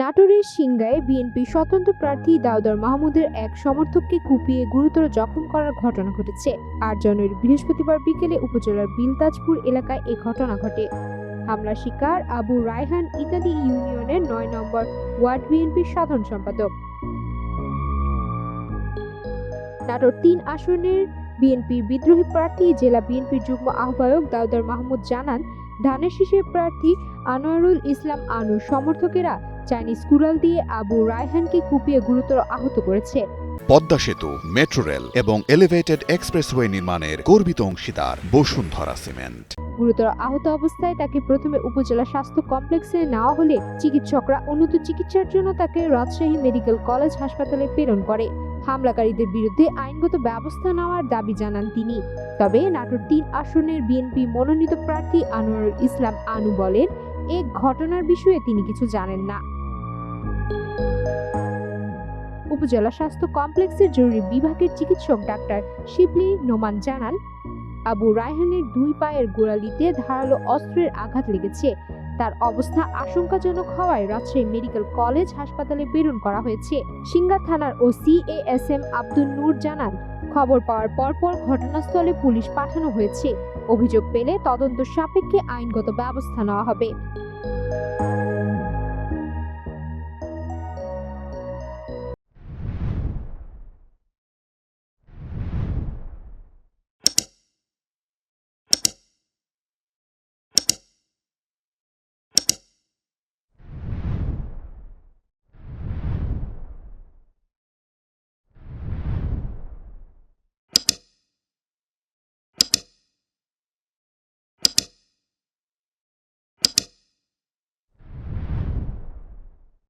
নাটোরের সিংগায় বিএনপি স্বতন্ত্র প্রার্থী দাউদার মাহমুদের এক সমর্থককে কুপিয়ে গুরুতর জখম করার ঘটনা ঘটেছে। ৮ জানুয়ারি বৃহস্পতিবার বিকেলে উপজেলার বিলতাজপুর এলাকায় এ ঘটনা ঘটে। হামলার শিকার আবু রায়হান ইতালি ইউনিয়নের ৯ নম্বর ওয়ার্ড বিএনপির সাধারণ সম্পাদক। নাটোর ৩ আসনের বিএনপির বিদ্রোহী প্রার্থী জেলা বিএনপির যুগ্ম আহ্বায়ক দাউদার মাহমুদ জানান, ধানের শীষের প্রার্থী আনোয়ারুল ইসলাম আনুর সমর্থকেরা চাইনিজ কুড়াল দিয়ে আবু রায়হানকে কুপিয়ে গুরুতর আহত করেছে। পদ্মা সেতু, মেট্রো রেল এবং এলিভেটেড এক্সপ্রেসওয়ে নির্মাণের গর্বিত অংশীদার বসুন্ধরা সিমেন্ট। গুরুতর আহত অবস্থায় তাকে প্রথমে উপজেলা স্বাস্থ্য কমপ্লেক্সে নেওয়া হলে চিকিৎসকরা উন্নত চিকিৎসার জন্য তাকে রাজশাহী মেডিকেল কলেজ হাসপাতালে প্রেরণ করে। হামলাকারীদের বিরুদ্ধে আইনগত ব্যবস্থা নেওয়ার দাবি জানান তিনি। তবে নাটোর ৩ আসনের বিএনপি মনোনীত প্রার্থী আনোয়ারুল ইসলাম আনু বলেন, এ ঘটনার বিষয়ে তিনি কিছু জানেন না। উপজেলা স্বাস্থ্য কমপ্লেক্সের জরুরি বিভাগের চিকিৎসক ডাক্তার শিবলি নোমান জানান, আবু রায়হানের 2 পায়ের গোড়ালিতে ধারালো অস্ত্রের আঘাত লেগেছে। তার অবস্থা আশঙ্কাজনক হওয়ায় রাজশাহী মেডিকেল কলেজ হাসপাতালে প্রেরণ করা হয়েছে। সিংগা থানার ওসি এএসএম আব্দুল নূর জানান, খবর পাওয়ার পরপর ঘটনাস্থলে পুলিশ পাঠানো হয়েছে। অভিযোগ পেলে তদন্ত সাপেক্ষে আইনগত ব্যবস্থা নেওয়া হবে।